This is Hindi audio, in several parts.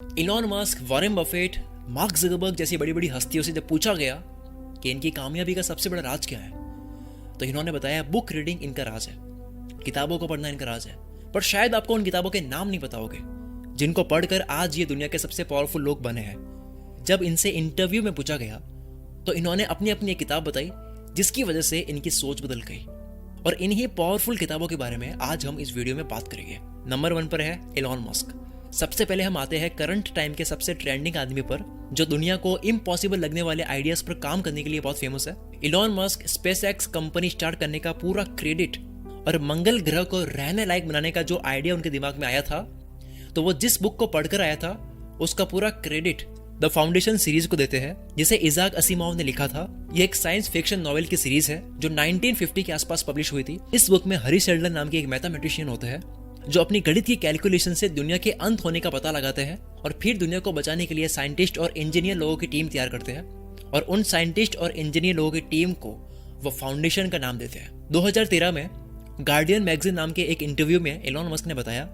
Elon Musk, Warren Buffett, mark Zuckerberg जैसी बड़ी बड़ी हस्तियों से जब पूछा गया कि इनकी कामयाबी का सबसे बड़ा राज क्या है, तो इन्होंने बताया बुक रीडिंग इनका राज है, किताबों को पढ़ना इनका राज है। पर शायद आपको उन किताबों के नाम नहीं पता होंगे जिनको पढ़कर आज ये दुनिया के सबसे पावरफुल लोग बने हैं। जब इनसे इंटरव्यू में पूछा गया तो इन्होंने अपनी अपनी एक किताब बताई जिसकी वजह से इनकी सोच बदल गई, और इन्हीं पावरफुल किताबों के बारे में आज हम इस वीडियो में बात करेंगे। नंबर 1 पर है इलॉन मस्क। सबसे पहले हम आते हैं करंट टाइम के सबसे ट्रेंडिंग आदमी पर, जो दुनिया को इम्पॉसिबल लगने वाले आइडियाज पर काम करने के लिए बहुत फेमस है। Elon Musk SpaceX company start करने का पूरा क्रेडिट और मंगल ग्रह को रहने लायक बनाने का जो आइडिया उनके दिमाग में आया था, तो वो जिस बुक को पढ़कर आया था उसका पूरा क्रेडिट द फाउंडेशन सीरीज को देते हैं, जिसे इजाक असीमोव ने लिखा था। ये एक साइंस फिक्शन नॉवेल की सीरीज है जो 1950 के आसपास पब्लिश हुई थी। इस बुक में हरी शेल्डन नाम के एक मैथमेटिशियन होते हैं जो अपनी गणित की कैलकुलेशन से दुनिया के अंत होने का पता लगाते हैं और फिर दुनिया को बचाने के लिए साइंटिस्ट और इंजीनियर लोगों की टीम तैयार करते हैं, और उन साइंटिस्ट और इंजीनियर लोगों की टीम को वो फाउंडेशन का नाम देते हैं। 2013 में गार्डियन मैगजीन नाम के एक इंटरव्यू में इलॉन मस्क ने बताया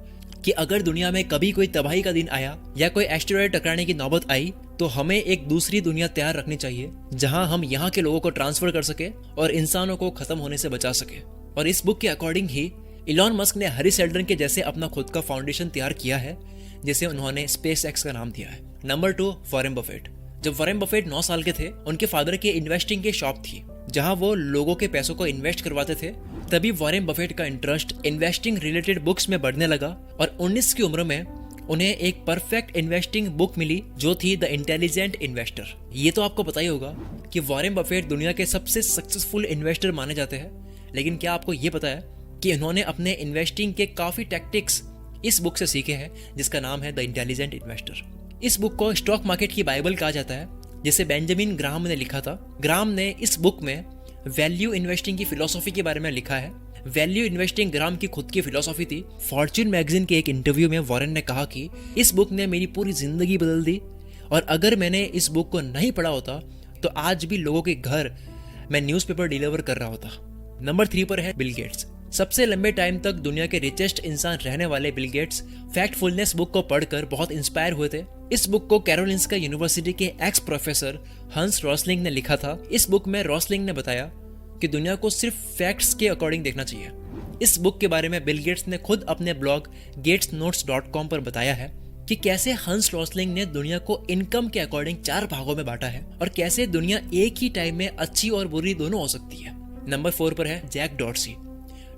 कि अगर दुनिया में कभी कोई तबाही का दिन आया या कोई एस्टेरॉयड टकराने की नौबत आई तो हमें एक दूसरी दुनिया तैयार रखनी चाहिए जहां हम यहाँ के लोगों को ट्रांसफर कर सके और इंसानों को खत्म होने से बचा सके। और इस बुक के अकॉर्डिंग ही इलॉन मस्क ने हरी शेल्डन के जैसे अपना खुद का फाउंडेशन तैयार किया है, जिसे उन्होंने स्पेसएक्स का नाम दिया है। Number 2, Warren Buffett. जब वॉरेन बफेट 9 साल के थे, उनके फादर की इन्वेस्टिंग की शॉप थी जहां वो लोगों के पैसों को इन्वेस्ट करवाते थे। तभी वॉरेन बफेट का इंटरेस्ट इन्वेस्टिंग रिलेटेड बुक्स में बढ़ने लगा और 19 की उम्र में उन्हें एक परफेक्ट इन्वेस्टिंग बुक मिली जो थी द इंटेलिजेंट इन्वेस्टर। ये तो आपको पता ही होगा कि वॉरेन बफेट दुनिया के सबसे सक्सेसफुल इन्वेस्टर माने जाते हैं, लेकिन क्या आपको ये पता है कि उन्होंने अपने इन्वेस्टिंग के काफी टैक्टिक्स इस बुक से सीखे हैं जिसका नाम है द इंटेलिजेंट इन्वेस्टर। इस बुक को स्टॉक मार्केट की बाइबल कहा जाता है, जिसे बेंजामिन ग्राहम ने लिखा था। ग्राहम ने इस बुक में वैल्यू इन्वेस्टिंग की फिलॉसफी के बारे में लिखा है। वैल्यू इन्वेस्टिंग ग्राहम की खुद की फिलॉसफी थी। फॉर्च्यून मैगजीन के एक इंटरव्यू में वॉरेन ने कहा कि इस बुक ने मेरी पूरी जिंदगी बदल दी, और अगर मैंने इस बुक को नहीं पढ़ा होता तो आज भी लोगों के घर मैं न्यूज़पेपर डिलीवर कर रहा होता। नंबर 3 पर है बिल गेट्स। सबसे लंबे टाइम तक दुनिया के रिचेस्ट इंसान रहने वाले बिल गेट्स फैक्टफुलनेस बुक को पढ़कर बहुत इंस्पायर हुए थे। इस बुक को कैरोलिंस्का यूनिवर्सिटी के एक्स प्रोफेसर हंस रॉसलिंग ने लिखा था। इस बुक में रॉसलिंग ने बताया कि दुनिया को सिर्फ फैक्ट्स के अकॉर्डिंग देखना चाहिए। इस बुक के बारे में बिल गेट्स ने खुद अपने ब्लॉग gatesnotes.com पर बताया है कि कैसे हंस रॉसलिंग ने दुनिया को इनकम के अकॉर्डिंग 4 भागों में बांटा है और कैसे दुनिया एक ही टाइम में अच्छी और बुरी दोनों हो सकती है। नंबर 4 पर है जैक डॉर्सी।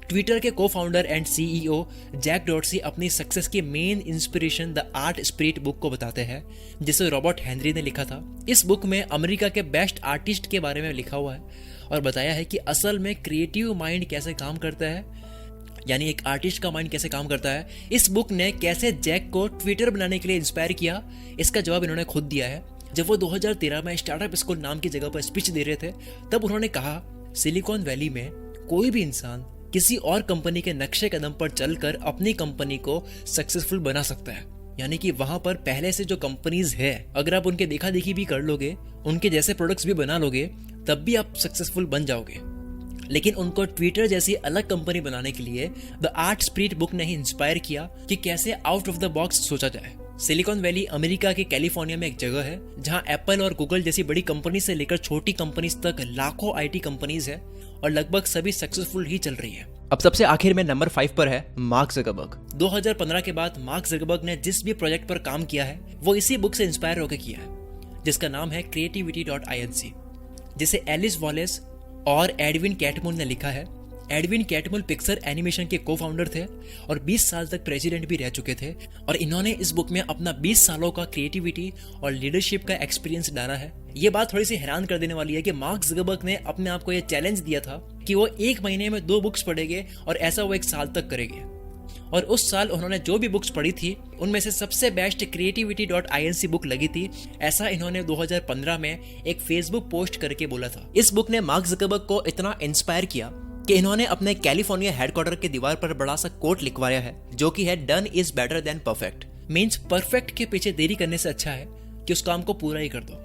ट्विटर के को founder and CEO Jack Dorsey अपनी सक्सेस की main inspiration the Art Spirit book को बताते हैं, जिसे रॉबर्ट हेनरी ने लिखा था। इस बुक में अमेरिका के बेस्ट आर्टिस्ट के बारे में लिखा हुआ है और बताया है कि असल में क्रिएटिव माइंड कैसे काम करता है, यानी एक आर्टिस्ट का माइंड कैसे काम करता है। इस बुक ने कैसे जैक को ट्विटर बनाने के लिए इंस्पायर किया, इसका जवाब इन्होंने खुद दिया है। जब वो 2013 में स्टार्टअप स्कूल नाम की जगह पर स्पीच दे रहे थे, तब उन्होंने कहा सिलिकॉन वैली में कोई भी इंसान किसी और कंपनी के नक्शे कदम पर चलकर अपनी कंपनी को सक्सेसफुल बना सकता है। यानी कि वहां पर पहले से जो कंपनीज है, अगर आप उनके देखा देखी भी कर लोगे, उनके जैसे प्रोडक्ट्स भी बना लोगे, तब भी आप सक्सेसफुल बन जाओगे। लेकिन उनको ट्विटर जैसी अलग कंपनी बनाने के लिए द आर्ट स्पिरिट बुक ने ही इंस्पायर किया कि कैसे आउट ऑफ द बॉक्स सोचा जाए। सिलिकॉन वैली अमेरिका के कैलिफोर्निया में एक जगह है जहां एप्पल और गूगल जैसी बड़ी कंपनी से लेकर छोटी कंपनीज तक लाखों आईटी कंपनीज है और लगभग सभी सक्सेसफुल ही चल रही है। अब सबसे आखिर में नंबर 5 पर है मार्क ज़ुकरबर्ग। 2015 के बाद मार्क ज़ुकरबर्ग ने जिस भी प्रोजेक्ट पर काम किया है वो इसी बुक से इंस्पायर होकर किया है, जिसका नाम है creativity.inc, जिसे एलिस वॉलेस और एडविन कैटमुल ने लिखा है। एडविन कैटमुल पिक्सर एनिमेशन के को फाउंडर थे और 20 साल तक प्रेसिडेंट भी रह चुके थे, और इन्होंने इस बुक में अपना 20 सालों का क्रिएटिविटी और लीडरशिप का एक्सपीरियंस डाला है। ये बात थोड़ी सी हैरान कर देने वाली है कि मार्क ज़ुकरबर्ग ने अपने आप को यह चैलेंज दिया था कि वो 1 महीने में 2 बुक्स पढ़ेंगे और ऐसा वो 1 साल तक करेंगे, और उस साल उन्होंने जो भी बुक्स पढ़ी थी उनमें से सबसे बेस्ट creativity.inc बुक लगी थी। ऐसा इन्होंने 2015 में एक फेसबुक पोस्ट करके बोला था। इस बुक ने मार्क ज़ुकरबर्ग को इतना इंस्पायर किया कि इन्होंने अपने कैलिफोर्निया हेडक्वार्टर के दीवार पर बड़ा सा कोट लिखवाया है, जो कि है done is better than perfect. Means perfect के पीछे देरी करने से अच्छा है कि उस काम को पूरा ही कर दो।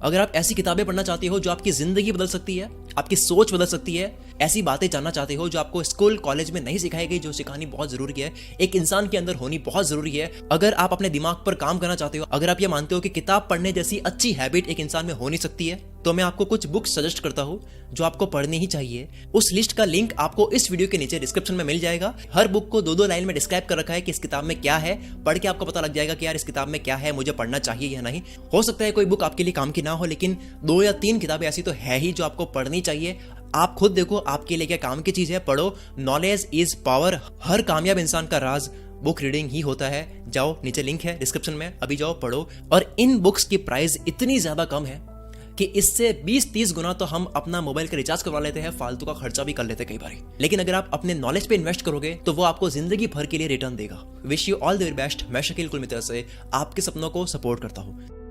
अगर आप ऐसी किताबें पढ़ना चाहती हो जो आपकी जिंदगी बदल सकती है, आपकी सोच बदल सकती है। ऐसी बातें जानना चाहते हो जो आपको स्कूल कॉलेज में नहीं सिखाई गई, जो सिखानी बहुत जरूरी है, एक इंसान के अंदर होनी बहुत जरूरी है। अगर आप अपने दिमाग पर काम करना चाहते हो, अगर आप ये मानते हो कि किताब पढ़ने जैसी अच्छी हैबिट एक इंसान में हो नहीं सकती है, तो मैं आपको कुछ बुक्स सजेस्ट करता हूं जो आपको पढ़नी ही चाहिए। उस लिस्ट का लिंक आपको इस वीडियो के नीचे डिस्क्रिप्शन में मिल जाएगा। हर बुक को 2-2 लाइन में डिस्क्राइब कर रखा है कि इस किताब में क्या है। पढ़ के आपको पता लग जाएगा कि यार इस किताब में क्या है, मुझे पढ़ना चाहिए या नहीं। हो सकता है कोई बुक आपके लिए काम की ना हो, लेकिन 2 या 3 किताबें ऐसी तो है ही जो आपको पढ़नी चाहिए। आप खुद देखो आपके लिए क्या काम की चीज है, पढ़ो। Knowledge is power. हर कामयाब इंसान का राज बुक रीडिंग ही होता है। जाओ, नीचे लिंक है डिस्क्रिप्शन में, अभी जाओ पढ़ो। और इन बुक्स की प्राइस इतनी ज्यादा कम है कि इससे 20-30 गुना तो हम अपना मोबाइल का रिचार्ज करवा लेते हैं, फालतू का खर्चा भी कर लेते हैं कई बार। लेकिन अगर आप अपने नॉलेज पे इन्वेस्ट करोगे तो वो आपको जिंदगी भर के लिए रिटर्न देगा। Wish you all the very best. मैं शकील कुल मित्र से आपके सपनों को सपोर्ट करता हूँ।